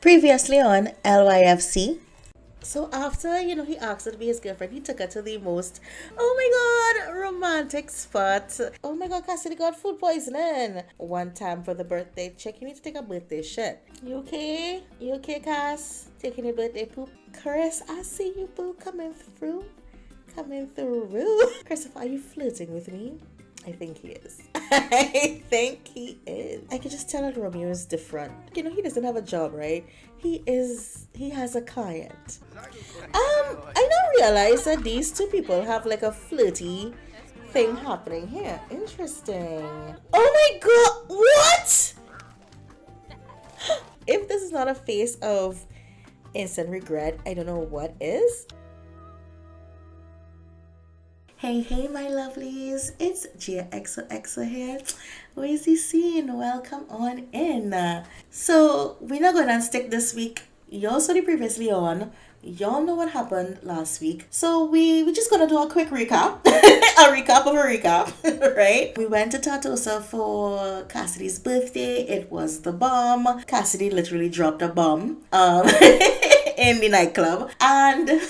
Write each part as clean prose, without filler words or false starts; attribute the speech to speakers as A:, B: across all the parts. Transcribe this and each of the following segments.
A: Previously on LYFC. So after, he asked her to be his girlfriend, he took her to the most, oh my god, romantic spot. Oh my god, Cassidy got food poisoning. One time for the birthday check, you need to take a birthday shit. You okay? You okay, Cass? Taking your birthday poop? Chris, I see you, boo, coming through. Coming through. Christopher, are you flirting with me? I think he is. I think he is. I can just tell that Romeo is different. He doesn't have a job, right? He has a client. I now realize that these two people have like a flirty thing happening here. Interesting. Oh my god, what? If this is not a face of instant regret, I don't know what is. Hey, my lovelies, it's GiaXOXO here. Where's the scene? Welcome on in. So, we're not going to stick this week. Y'all saw the previously on. Y'all know what happened last week. So, we're just going to do a quick recap. A recap of a recap, right? We went to Tartosa for Cassidy's birthday. It was the bomb. Cassidy literally dropped a bomb. In the nightclub, and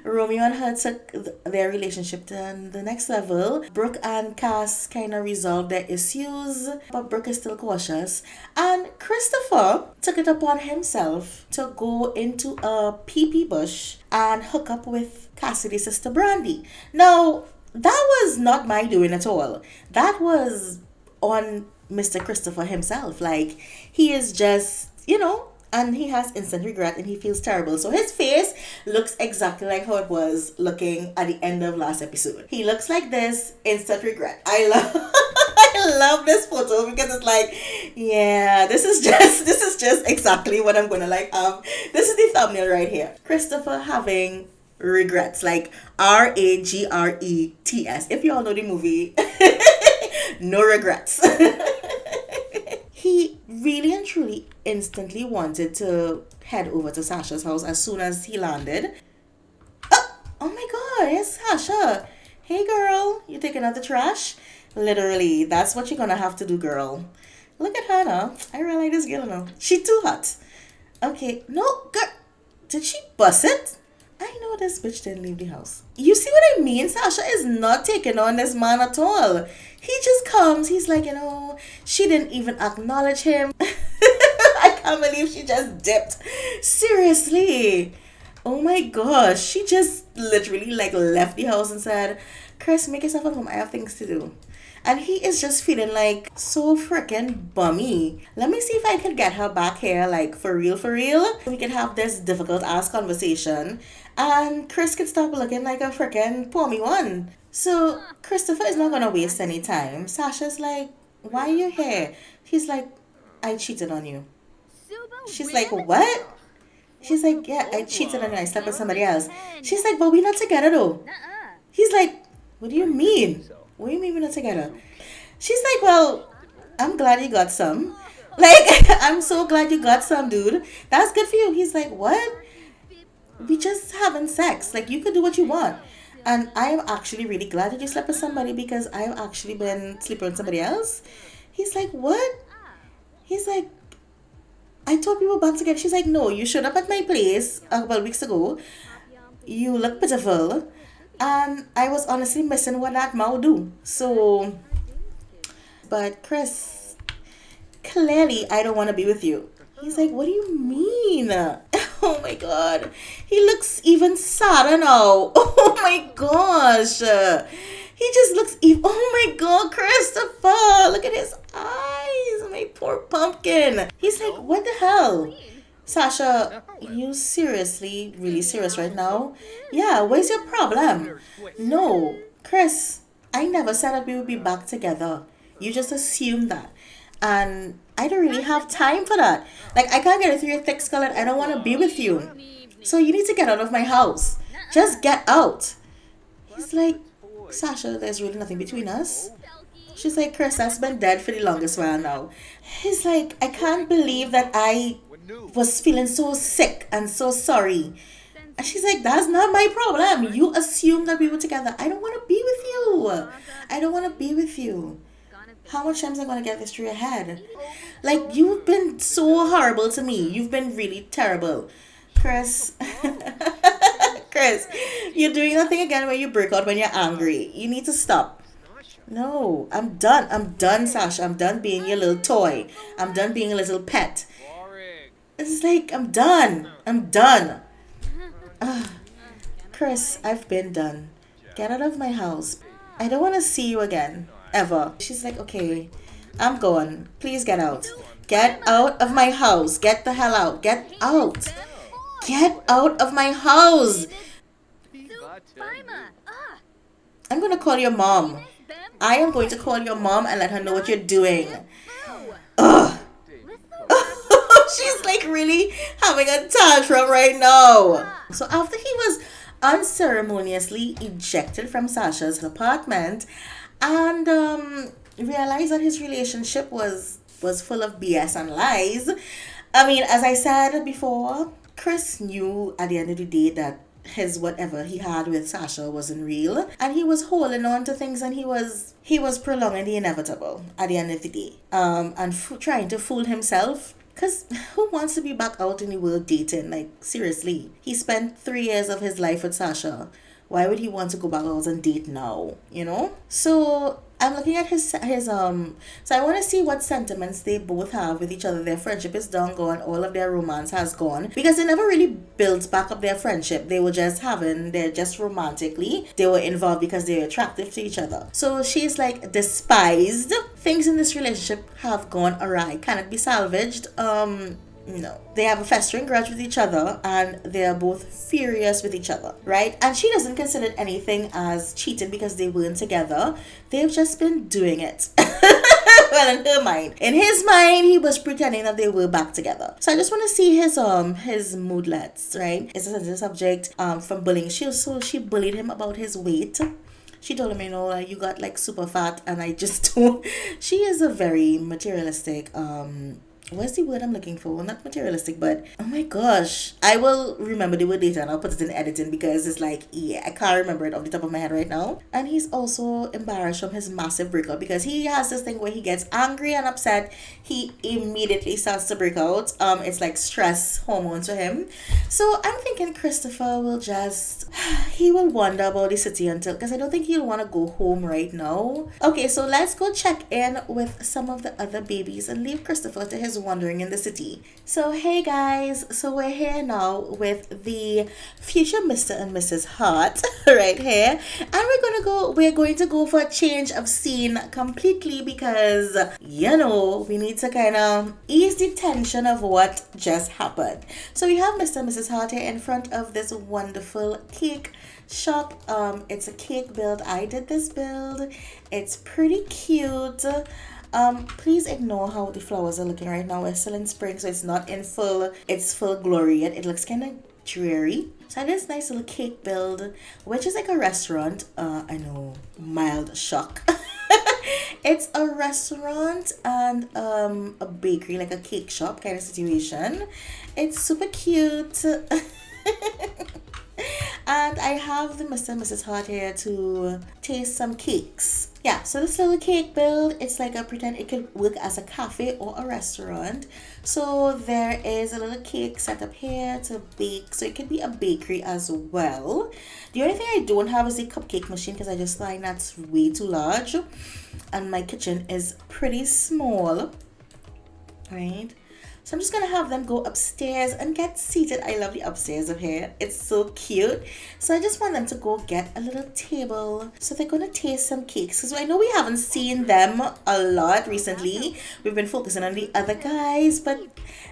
A: Romeo and her took their relationship to the next level. Brooke and Cass kind of resolved their issues, but Brooke is still cautious, and Christopher took it upon himself to go into a pee bush and hook up with Cassidy's sister Brandy. Now, that was not my doing at all. That was on Mr. Christopher himself. Like, he is just, and he has instant regret and he feels terrible. So his face looks exactly like how it was looking at the end of last episode. He looks like this, instant regret. I love this photo because it's like, yeah, this is just exactly what I'm gonna like have. This is the thumbnail right here. Christopher having regrets, like RAGRETS. If you all know the movie, no regrets. He really and truly instantly wanted to head over to Sasha's house as soon as he landed. Oh my god, it's Sasha. Hey girl, you taking out the trash? Literally, that's what you're gonna have to do, girl. Look at her now. I really like this girl now. She too hot. Okay, no, girl. Did she bust it? I know this bitch didn't leave the house. You see what I mean? Sasha is not taking on this man at all. He just comes. He's like, she didn't even acknowledge him. I can't believe she just dipped. Seriously. Oh my gosh. She just literally left the house and said, Chris, make yourself at home. I have things to do. And he is just feeling so freaking bummy. Let me see if I can get her back here, for real. We can have this difficult ass conversation. And Chris can stop looking like a freaking pommy one. So Christopher is not going to waste any time. Sasha's like, why are you here? He's like, I cheated on you. She's like, what? She's like, yeah, I cheated on you. I slept with somebody else. She's like, but we're not together though. He's like, what do you mean? What do you mean we're not together? She's like, well, I'm glad you got some. I'm so glad you got some, dude. That's good for you. He's like, what? We just having sex. You could do what you want. And I'm actually really glad that you slept with somebody because I've actually been sleeping with somebody else. He's like, what? He's like, I thought we were back together. She's like, no, you showed up at my place a couple of weeks ago. You look pitiful. And I was honestly missing what that mouth do. So, but Chris, clearly I don't want to be with you. He's like, what do you mean? Oh my god. He looks even sadder now. Oh my gosh. He just looks oh my god, Christopher. Look at his eyes. My poor pumpkin. He's like, what the hell? Sasha, you seriously, really serious right now? Yeah, where's your problem? No, Chris, I never said that we would be back together. You just assumed that. And I don't really have time for that. I can't get it through your thick skull and I don't want to be with you. So you need to get out of my house. Just get out. He's like, Sasha, there's really nothing between us. She's like, Chris, that's been dead for the longest while now. He's like, I can't believe that I was feeling so sick and so sorry. And she's like, that's not my problem. You assumed that we were together. I don't want to be with you. I don't want to be with you. How much times am I gonna get this through your head? Like, you've been so horrible to me. You've been really terrible. Chris. Chris, you're doing that thing again where you break out when you're angry. You need to stop. No, I'm done. I'm done, Sasha. I'm done being your little toy. I'm done being a little pet. It's like, I'm done. I'm done. Ugh. Chris, I've been done. Get out of my house. I don't want to see you again. Ever. She's like, okay, I'm gone. Please get out. Get out of my house. Get the hell out. Get out. Get out of my house. I'm going to call your mom. I am going to call your mom and let her know what you're doing. Ugh. She's like really having a tantrum right now. So after he was unceremoniously ejected from Sasha's apartment and realized that his relationship was full of BS and lies. I mean, as I said before, Chris knew at the end of the day that his whatever he had with Sasha wasn't real, and he was holding on to things, and he was prolonging the inevitable at the end of the day, and trying to fool himself. Because who wants to be back out in the world dating? Like, seriously. He spent 3 years of his life with Sasha. Why would he want to go back out and date now? You know? So, I'm looking at his so I want to see what sentiments they both have with each other. Their friendship is done, gone. All of their romance has gone. Because they never really built back up their friendship. They're just romantically. They were involved because they were attractive to each other. So, she's like despised. Things in this relationship have gone awry. Can it be salvaged? No. They have a festering grudge with each other and they're both furious with each other, right? And she doesn't consider anything as cheating because they weren't together. They've just been doing it. Well, in her mind. In his mind, he was pretending that they were back together. So I just want to see his moodlets, right? It's a sensitive subject from bullying. She bullied him about his weight. She told him, like, you got like super fat, and I just don't. She is a very materialistic what's the word I'm looking for? Not materialistic, but oh my gosh. I will remember the word later and I'll put it in editing because it's like, yeah, I can't remember it off the top of my head right now. And he's also embarrassed from his massive breakout because he has this thing where he gets angry and upset. He immediately starts to break out. It's like stress hormones for him. So I'm thinking Christopher will he will wander about the city until, because I don't think he'll want to go home right now. Okay, so let's go check in with some of the other babies and leave Christopher to his wandering in the city. So hey guys, so we're here now with the future Mr. and Mrs. Hart right here, and we're going to go for a change of scene completely because we need to kind of ease the tension of what just happened. So we have Mr. and Mrs. Hart here in front of this wonderful cake shop. It's a cake build. I did this build. It's pretty cute. Please ignore how the flowers are looking right now. We're still in spring, so it's not in full glory yet. It looks kind of dreary. So I did this nice little cake build, which is like a restaurant. I know, mild shock. It's a restaurant and a bakery, like a cake shop kind of situation. It's super cute. And I have the Mr. and Mrs. Hart here to taste some cakes. Yeah, so this little cake build, it's like it could work as a cafe or a restaurant. So there is a little cake set up here to bake. So it could be a bakery as well. The only thing I don't have is a cupcake machine because I just find that's way too large. And my kitchen is pretty small. Right? So I'm just going to have them go upstairs and get seated. I love the upstairs of here. It's so cute. So I just want them to go get a little table. So they're going to taste some cakes. Because I know we haven't seen them a lot recently. We've been focusing on the other guys. But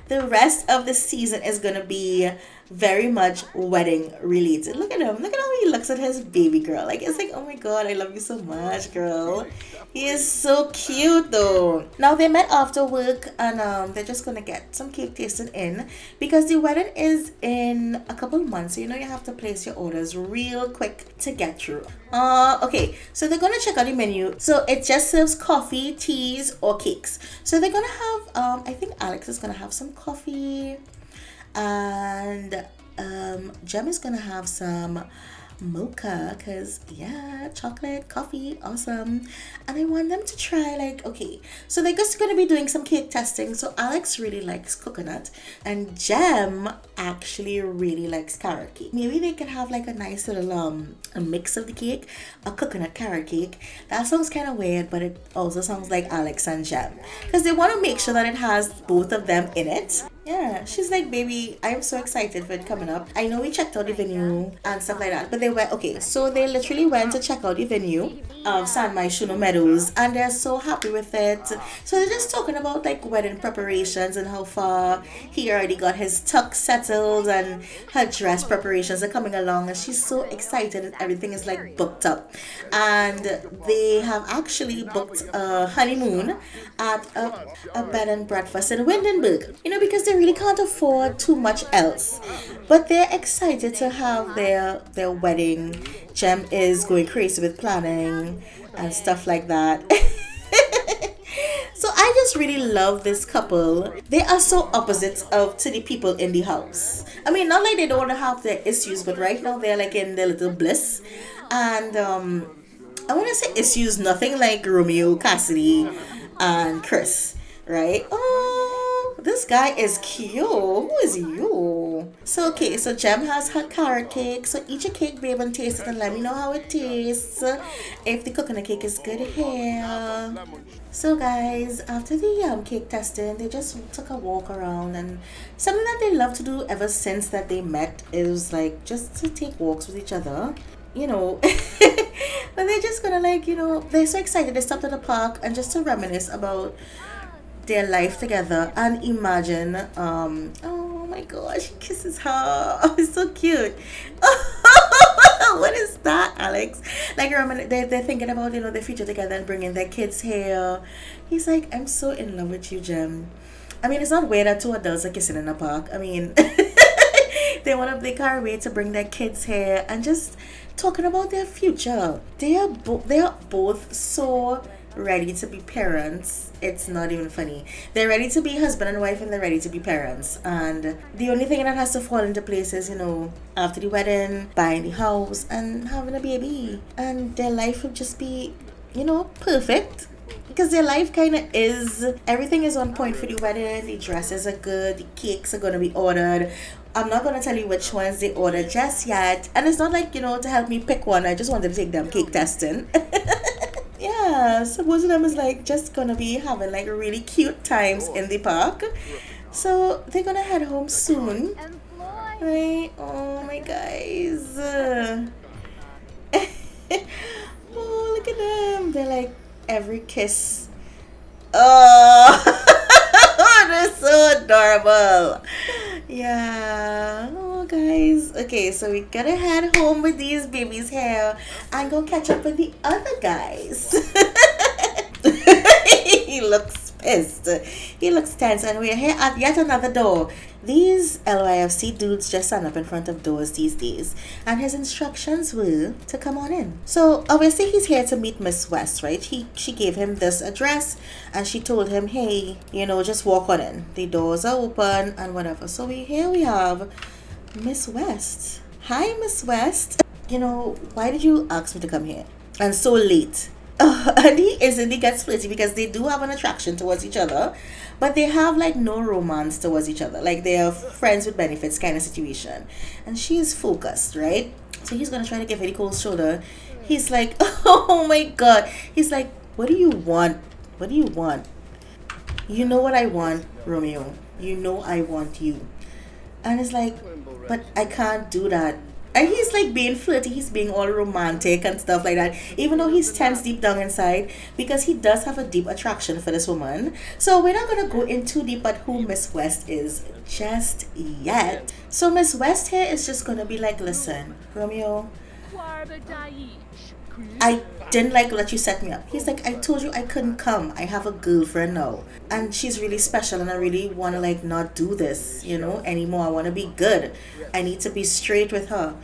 A: the rest of the season is going to be very much wedding related. Look at him. Look at how he looks at his baby girl. Like, it's like, oh my god, I love you so much, girl. He is so cute though. Now they met after work and they're just gonna get some cake tasting in because the wedding is in a couple months. So you have to place your orders real quick to get through. Okay, so they're gonna check out the menu. So it just serves coffee, teas, or cakes. So they're gonna have I think Alex is gonna have some coffee. And Jem is gonna have some mocha, because yeah, chocolate, coffee, awesome. And I want them to try, like, okay, so they're just going to be doing some cake testing. So Alex really likes coconut, and Jem actually really likes carrot cake. Maybe they can have like a nice little a mix of the cake, a coconut carrot cake. That sounds kind of weird, but it also sounds like Alex and Jem, because they want to make sure that it has both of them in it. Yeah, she's like, baby, I'm so excited for it coming up. I know we checked out the venue and stuff like that, but they went, okay, so they literally went to check out the venue of San Myshuno Meadows, and they're so happy with it. So they're just talking about like wedding preparations and how far he already got his tux settled, and her dress preparations are coming along, and she's so excited that everything is like booked up. And they have actually booked a honeymoon at a bed and breakfast in Windenburg, you know, because they really can't afford too much else. But they're excited to have their wedding. Jem is going crazy with planning and stuff like that. So I just really love this couple. They are so opposites of to the people in the house. I mean, not like they don't have their issues, but right now they're like in their little bliss. And I want to say issues, nothing like Romeo, Cassidy, and Chris, right? Oh, this guy is cute. Who is you? So okay, so Jem has her carrot cake. So eat your cake, babe, and taste it, and let me know how it tastes. If the coconut cake is good here. So guys, after the cake testing, they just took a walk around, and something that they love to do ever since that they met is like just to take walks with each other. You know, but they're just gonna like, you know, they're so excited. They stopped at the park and just to reminisce about their life together and imagine oh my gosh, he kisses her. Oh, it's so cute. What is that, Alex? Like, they're thinking about, you know, their future together and bringing their kids here. He's like, I'm so in love with you, Jem. I mean, it's not weird that two adults are kissing in a park. I mean, they can't wait to bring their kids here and just talking about their future. They are both so ready to be parents. It's not even funny. They're ready to be husband and wife, and they're ready to be parents. And the only thing that has to fall into place is, you know, after the wedding, buying the house and having a baby, and their life would just be, you know, perfect. Because their life kind of is, everything is on point for the wedding. The dresses are good, the cakes are going to be ordered. I'm not going to tell you which ones they ordered just yet. And it's not like, you know, to help me pick one. I just wanted to take them cake testing. Yeah, so both of them is like just going to be having like really cute times in the park. So they're going to head home soon. Right? Oh my guys. Oh, look at them. They're like every kiss. Oh, they're so adorable. Yeah. Oh, guys. Okay, so we gotta head home with these babies here and go catch up with the other guys. He looks pissed. He looks tense, and we're here at yet another door. These LYFC dudes just stand up in front of doors these days, and his instructions were to come on in. So obviously he's here to meet Miss West, right? She gave him this address, and she told him, hey, you know, just walk on in. The doors are open and whatever. So here we have Miss West. Hi, Miss West. You know, why did you ask me to come here? And so late. And he instantly gets flirty because they do have an attraction towards each other, but they have like no romance towards each other. Like they are friends with benefits kind of situation. And she is focused, right? So he's gonna try to give her the cold shoulder. He's like, oh my god. He's like, what do you want? What do you want? You know what I want, Romeo. You know I want you. And it's like, but I can't do that. And he's like being flirty, he's being all romantic and stuff like that, even though he's tense deep down inside, because he does have a deep attraction for this woman. So we're not going to go in too deep at who Miss West is just yet. So Miss West here is just going to be like, listen, Romeo, I didn't like let you set me up. He's like, I told you I couldn't come. I have a girlfriend now, and she's really special, and I really want to like not do this, you know, anymore. I want to be good. I need to be straight with her.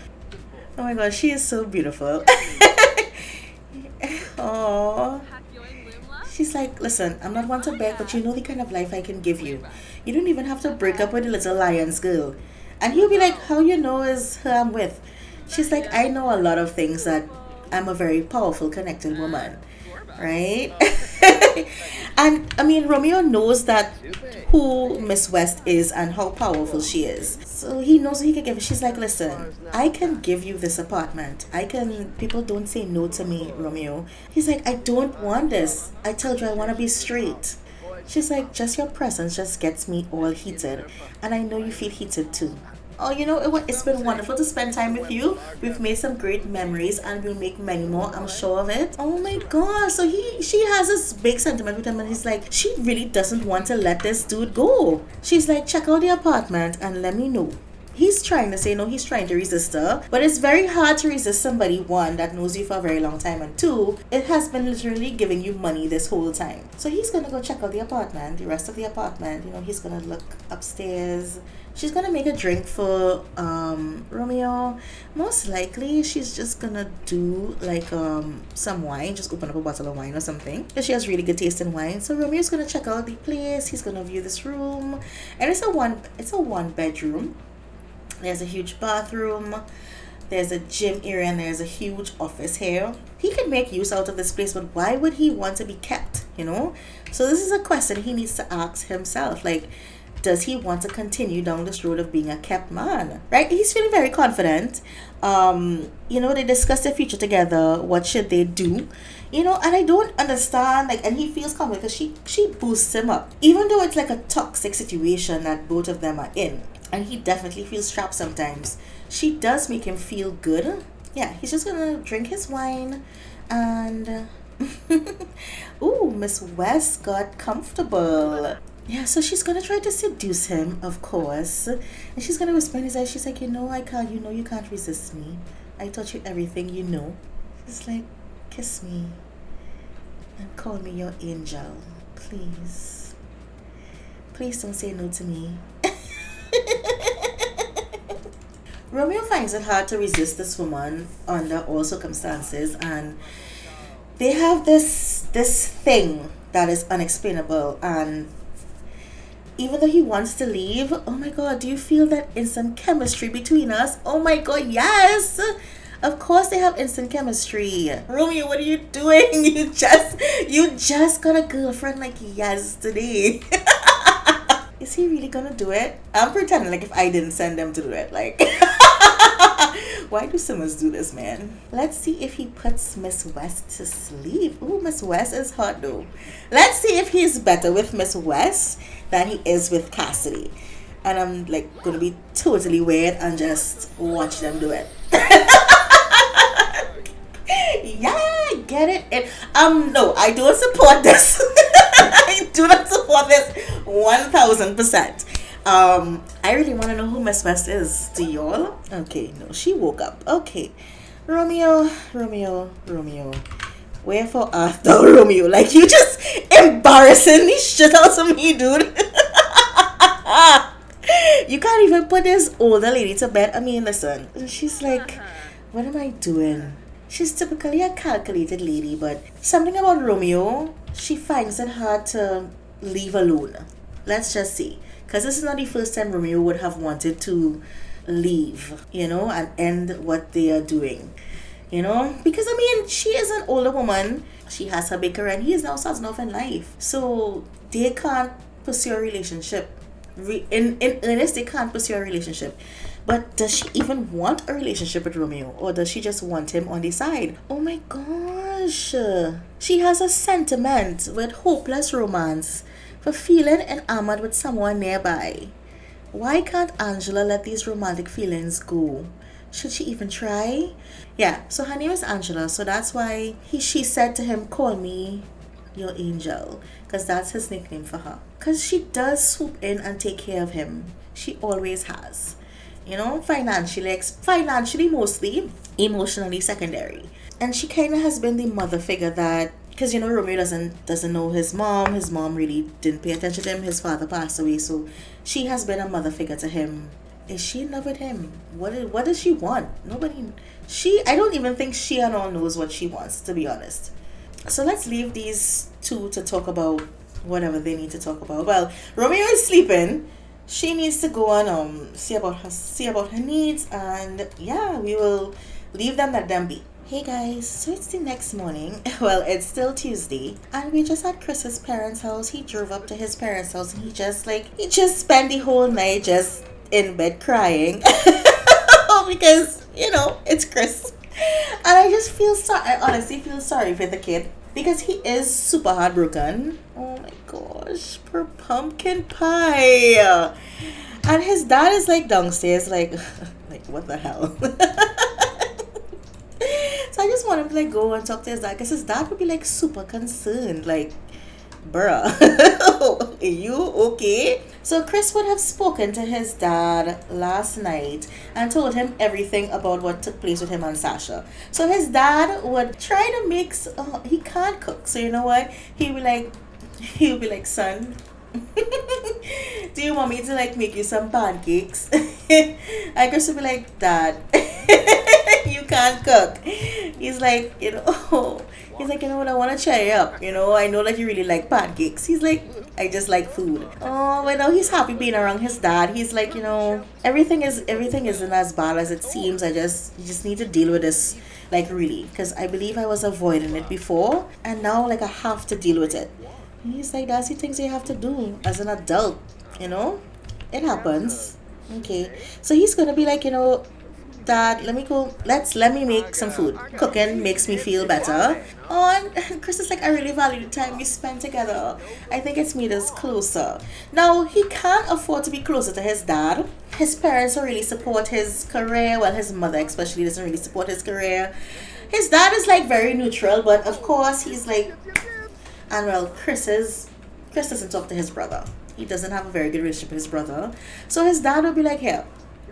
A: Oh my gosh, she is so beautiful. Oh, she's like, listen, I'm not one to beg, but you know the kind of life I can give you. You don't even have to break up with the little lion's girl. And he'll be like, how you know is who I'm with? She's like, I know a lot of things, that I'm a very powerful, connected woman, right? And I mean, Romeo knows that who Miss West is and how powerful she is. So he knows he can give. She's like, listen, I can give you this apartment. I can. People don't say no to me, Romeo. He's like, I don't want this. I told you I want to be straight. She's like, just your presence just gets me all heated, and I know you feel heated too. Oh, it's been wonderful to spend time with you. We've made some great memories, and we'll make many more, I'm sure of it. Oh my god. So she has this big sentiment with him, and he's like, she really doesn't want to let this dude go. She's like, check out the apartment and let me know. He's trying to say no, he's trying to resist her. But it's very hard to resist somebody, one, that knows you for a very long time, and two, it has been literally giving you money this whole time. So he's gonna go check out the apartment, the rest of the apartment. He's gonna look upstairs. She's gonna make a drink for Romeo. Most likely she's just gonna do like some wine, just open up a bottle of wine or something, because she has really good taste in wine. So Romeo's gonna check out the place, he's gonna view this room, and it's a one bedroom. There's a huge bathroom, there's a gym area, and there's a huge office here. He can make use out of this place, but why would he want to be kept, So this is a question he needs to ask himself. Like, does he want to continue down this road of being a kept man? Right? He's feeling very confident. They discuss their future together. What should they do? And I don't understand, and he feels confident because she boosts him up. Even though it's like a toxic situation that both of them are in, and he definitely feels trapped sometimes, she does make him feel good. Yeah, he's just gonna drink his wine and ooh, Miss West got comfortable. Yeah, so she's gonna try to seduce him, of course, and she's gonna whisper in his ear. She's like, I can't. You can't resist me. I taught you everything you know. She's like, kiss me and call me your angel, please. Please don't say no to me. Romeo finds it hard to resist this woman under all circumstances, and they have this thing that is unexplainable. And even though he wants to leave, oh my god, do you feel that instant chemistry between us? Oh my god, yes! Of course they have instant chemistry. Romeo, what are you doing? You just got a girlfriend like yesterday. Is he really gonna do it? I'm pretending like if I didn't send them to do it. Like, why do SIMS do this, man? Let's see if he puts Miss West to sleep. Ooh, Miss West is hot though. Let's see if he's better with Miss West than he is with Cassidy. And I'm like gonna be totally weird and just watch them do it. Yeah, get it. No, I don't support this. I do not support this 1000%. I really want to know who Miss West is. Do y'all? Okay, no, she woke up. Okay, Romeo. Wherefore art thou, Romeo? Like, you just embarrassing the shit out of me, dude. You can't even put this older lady to bed. I mean, listen. She's like, what am I doing? She's typically a calculated lady, but something about Romeo, she finds it hard to leave alone. Let's just see. Because this is not the first time Romeo would have wanted to leave, and end what they are doing. Because I mean, she is an older woman. She has her big career, and he is now starting off in life. So they can't pursue a relationship. In earnest, they can't pursue a relationship. But does she even want a relationship with Romeo? Or does she just want him on the side? Oh my gosh. She has a sentiment with hopeless romance for feeling enamored with someone nearby. Why can't Angela let these romantic feelings go? Should she even try? Yeah, so her name is Angela. So that's why she said to him, call me your angel. Because that's his nickname for her. Because she does swoop in and take care of him. She always has. Financially mostly, emotionally secondary. And she kind of has been the mother figure that, because Romeo doesn't know his mom. His mom really didn't pay attention to him. His father passed away, so she has been a mother figure to him. Is she in love with him? What does she want? I don't even think she at all knows what she wants, to be honest. So let's leave these two to talk about whatever they need to talk about. Well, Romeo is sleeping. she needs to go and see about her needs, and yeah, we will leave them, let them be. Hey guys, so it's the next morning. Well, it's still Tuesday, and we just at Chris's parents' house. He drove up to his parents' house, and he just spent the whole night just in bed crying. Because it's Chris. And I just feel sorry. I honestly feel sorry for the kid because he is super heartbroken. Oh my gosh, poor pumpkin pie. And his dad is like downstairs, like, like what the hell? So I just want him to like go and talk to his dad because his dad would be like super concerned, like, bruh, are you okay? So Chris would have spoken to his dad last night and told him everything about what took place with him and Sasha. So his dad would try to mix. He can't cook, so you know what? He would be like, son, do you want me to like make you some pancakes? I Chris would be like, Dad, you can't cook. He's like, he's like, what, I want to cheer you up. I know that you really like pancakes. He's like, I just like food. Oh, but now he's happy being around his dad. He's like, everything isn't as bad as it seems. You just need to deal with this, like, really, because I believe I was avoiding it before, and now like I have to deal with it. He's like, that's the things you have to do as an adult. It happens. Okay, so he's gonna be like, Dad, let me make some food. Cooking makes me feel better. Oh, and Chris is like, I really value the time we spend together. I think it's made us closer. Now, he can't afford to be closer to his dad. His parents don't really support his career. Well, his mother especially doesn't really support his career. His dad is like very neutral, but of course he's like, and well, Chris doesn't talk to his brother. He doesn't have a very good relationship with his brother. So his dad will be like, here,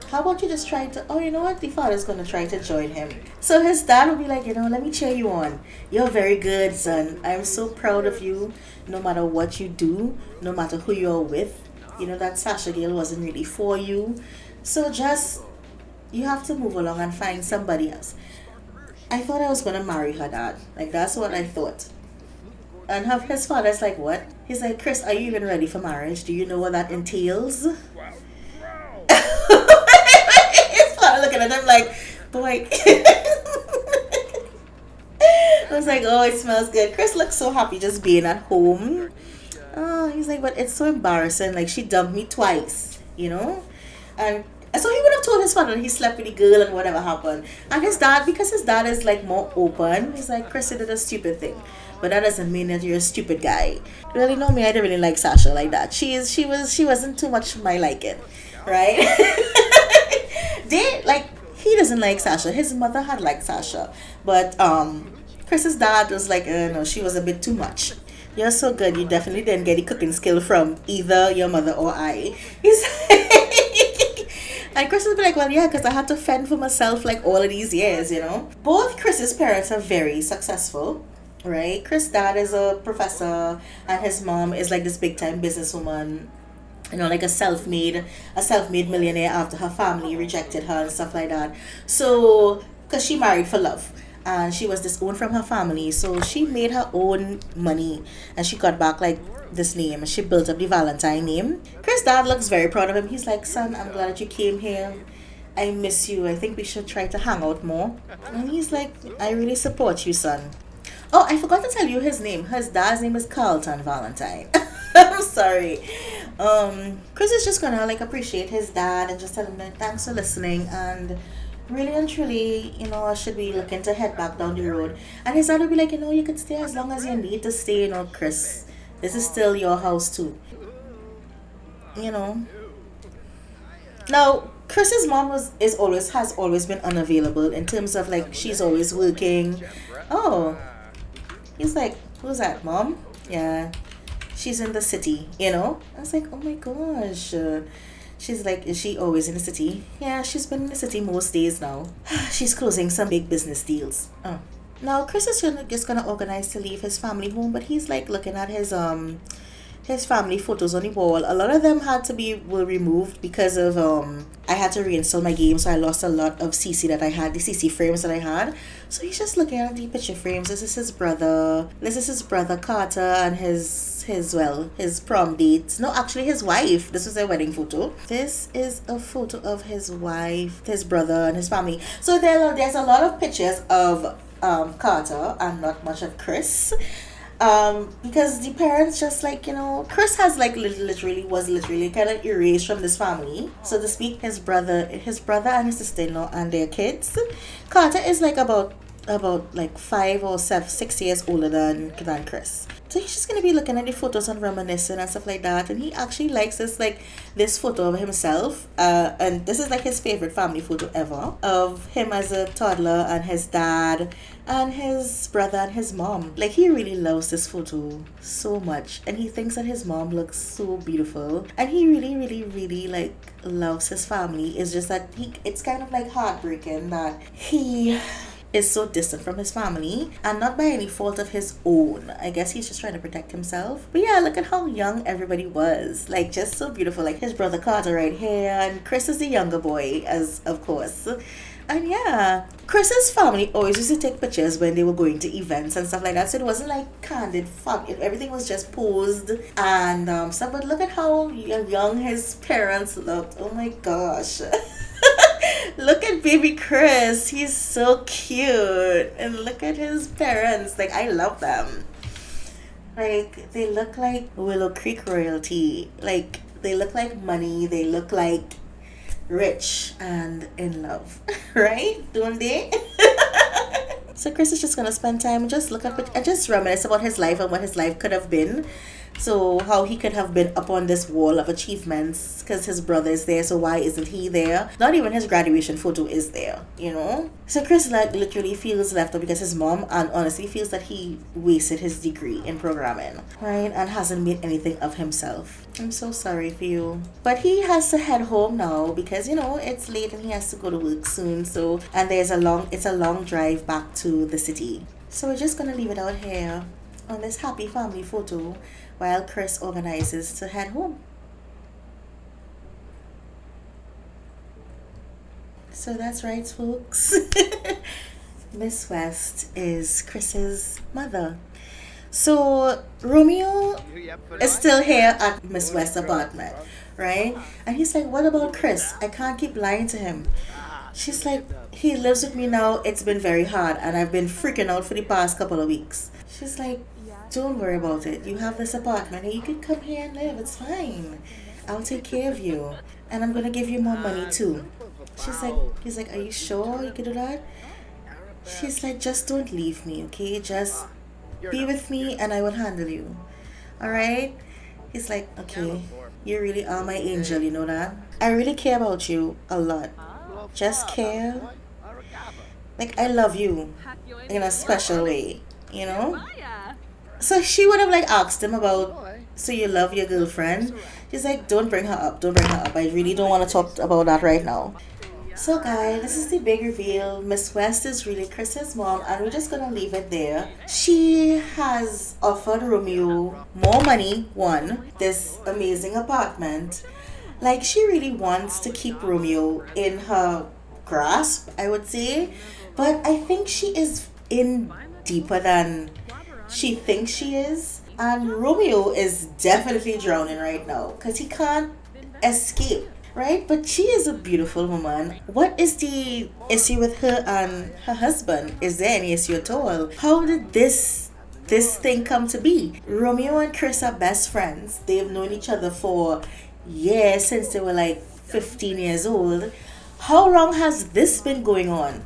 A: how about you just try to, you know what, the father's going to try to join him. So his dad will be like, let me cheer you on. You're very good, son. I'm so proud of you. No matter what you do, no matter who you're with, that Sasha girl wasn't really for you. So you have to move along and find somebody else. I thought I was going to marry her, Dad. Like, that's what I thought. And his father's like, what? He's like, Chris, are you even ready for marriage? Do you know what that entails? His father looking at him like, boy. I was like, oh, it smells good. Chris looks so happy just being at home. Oh, he's like, but it's so embarrassing. Like, she dumped me twice, And so he would have told his father that he slept with the girl and whatever happened. And his dad, because his dad is like more open, he's like, Chris, you did a stupid thing. But that doesn't mean that you're a stupid guy. You really know me, I didn't really like Sasha like that. She wasn't too much my liking, right? He doesn't like Sasha. His mother had liked Sasha. But Chris's dad was like, no, she was a bit too much. You're so good, you definitely didn't get the cooking skill from either your mother or I. And Chris would be like, well, yeah, because I had to fend for myself like all of these years, Both Chris's parents are very successful, right? Chris' dad is a professor, and his mom is like this big time businesswoman, like a self-made millionaire after her family rejected her and stuff like that. So, because she married for love. And she was disowned from her family, so she made her own money and she got back like this name. She built up the Valentine name. Chris' dad looks very proud of him. He's like, son, I'm glad that you came here. I miss you. I think we should try to hang out more. And he's like, I really support you, son. Oh, I forgot to tell you his name. His dad's name is Carlton Valentine. I'm sorry. Chris is just gonna like appreciate his dad and just tell him that thanks for listening, and really and truly, I should be looking to head back down the road. And his dad will be like, you could stay as long as you need to stay, Chris. This is still your house too. Now, Chris's mom has always been unavailable in terms of like she's always working. Oh, he's like, who's that, Mom? Yeah, she's in the city. I was like, oh my gosh. She's like, is she always in the city? Yeah, she's been in the city most days now. She's closing some big business deals. Oh. Now, Chris is just gonna organize to leave his family home, but he's like looking at his family photos on the wall. A lot of them were removed because of I had to reinstall my game, so I lost a lot of CC that I had, the CC frames that I had. So he's just looking at the picture frames. This is his brother. This is his brother Carter and his prom date. No, actually his wife. This was their wedding photo. This is a photo of his wife, his brother, and his family. So there's a lot of pictures of Carter and not much of Chris. Because the parents just like, Chris has like was literally kind of erased from this family, so to speak. His brother and his sister-in-law and their kids. Carter is like about like 5 or 6 years older than Chris. So he's just gonna be looking at the photos and reminiscing and stuff like that. And he actually likes this photo of himself. And this is like his favorite family photo ever, of him as a toddler and his dad and his brother and his mom. Like, he really loves this photo so much, and he thinks that his mom looks so beautiful, and he really, really, really like loves his family. It's just that it's kind of like heartbreaking that he is so distant from his family, and not by any fault of his own. I guess he's just trying to protect himself. But yeah, look at how young everybody was. Like, just so beautiful. Like his brother Carter right here, and Chris is the younger boy, as of course. And yeah, Chris's family always used to take pictures when they were going to events and stuff like that. So it wasn't like candid fun. Everything was just posed and stuff. But look at how young his parents looked. Oh my gosh. Look at baby Chris. He's so cute. And look at his parents. Like, I love them. Like, they look like Willow Creek royalty. Like, they look like money. They look like rich and in love. Right? Don't they? So Chris is just gonna spend time and just look up and just reminisce about his life and what his life could have been. So how he could have been up on this wall of achievements because his brother is there, so why isn't he there? Not even his graduation photo is there, So Chris like literally feels left out because his mom, and honestly feels that he wasted his degree in programming, right? And hasn't made anything of himself. I'm so sorry for you. But he has to head home now because it's late and he has to go to work soon. So, and it's a long drive back to the city. So we're just gonna leave it out here on this happy family photo while Chris organizes to head home. So that's right, folks. Miss West is Chris's mother. So Romeo is still here at Miss West's apartment, right? And he's like, what about Chris? I can't keep lying to him. She's like, he lives with me now. It's been very hard and I've been freaking out for the past couple of weeks. She's like, don't worry about it. You have this apartment and you can come here and live. It's fine. I'll take care of you. And I'm going to give you more money too. He's like, are you sure you can do that? She's like, just don't leave me, okay? Just be with me and I will handle you. Alright? He's like, okay, you really are my angel, you know that? I really care about you a lot. Just care. Like, I love you in a special way, So she would have like asked him about, so you love your girlfriend? She's like, don't bring her up. I really don't want to talk about that right now. So guys, this is the big reveal. Miss West is really Chris's mom, and we're just gonna leave it there. She has offered Romeo more money, this amazing apartment. Like, she really wants to keep Romeo in her grasp, I would say. But I think she is in deeper than she thinks she is. And Romeo is definitely drowning right now because he can't escape, right? But she is a beautiful woman. What is the issue with her and her husband? Is there any issue at all? How did this thing come to be? Romeo and Chris are best friends. They've known each other for years, since they were like 15 years old. How long has this been going on?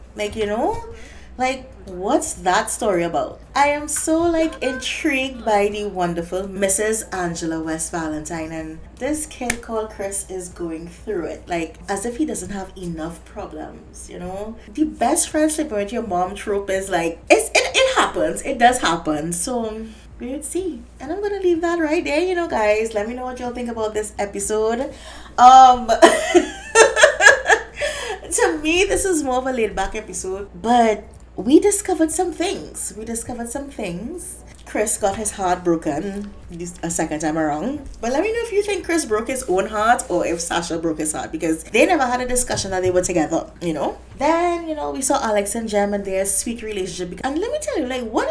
A: Like, what's that story about? I am so like intrigued by the wonderful Mrs. Angela West Valentine, and this kid called Chris is going through it, like as if he doesn't have enough problems, The best friend sleeping with your mom trope is like, it happens, it does happen. So we would see. And I'm gonna leave that right there, guys. Let me know what y'all think about this episode. To me, this is more of a laid back episode, but we discovered some things. Chris got his heart broken a second time around. But let me know if you think Chris broke his own heart or if Sasha broke his heart, because they never had a discussion that they were together, you know? Then, you know, we saw Alex and Jem and their sweet relationship. And let me tell you, like, what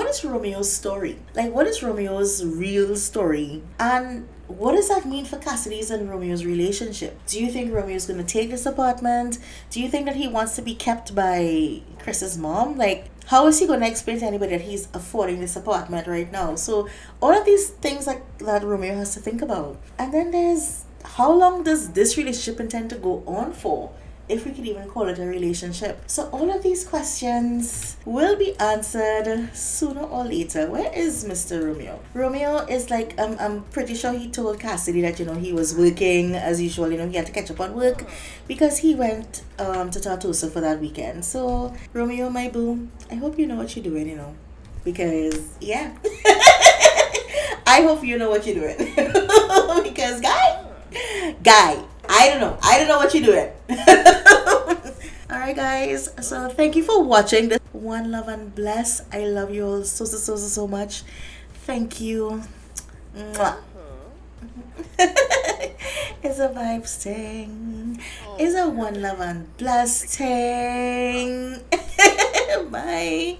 A: is Romeo's story? Like, what is Romeo's real story? And what does that mean for Cassidy's and Romeo's relationship? Do you think Romeo's gonna take this apartment? Do you think that he wants to be kept by Chris's mom? Like, how is he gonna explain to anybody that he's affording this apartment right now? So all of these things that Romeo has to think about. And then there's, how long does this relationship intend to go on for? If we could even call it a relationship. So all of these questions will be answered sooner or later. Where is Mr. Romeo? Romeo is like, I'm pretty sure he told Cassidy that, you know, he was working as usual. You know, he had to catch up on work because he went to Tartosa for that weekend. So Romeo, my boo, I hope you know what you're doing, you know, because yeah. I hope you know what you're doing. Because guy, I don't know what you're doing. Alright guys, so thank you for watching this. One love and bless. I love you all so much. Thank you. Mwah. It's a vibes thing. It's a one love and bless thing. Bye.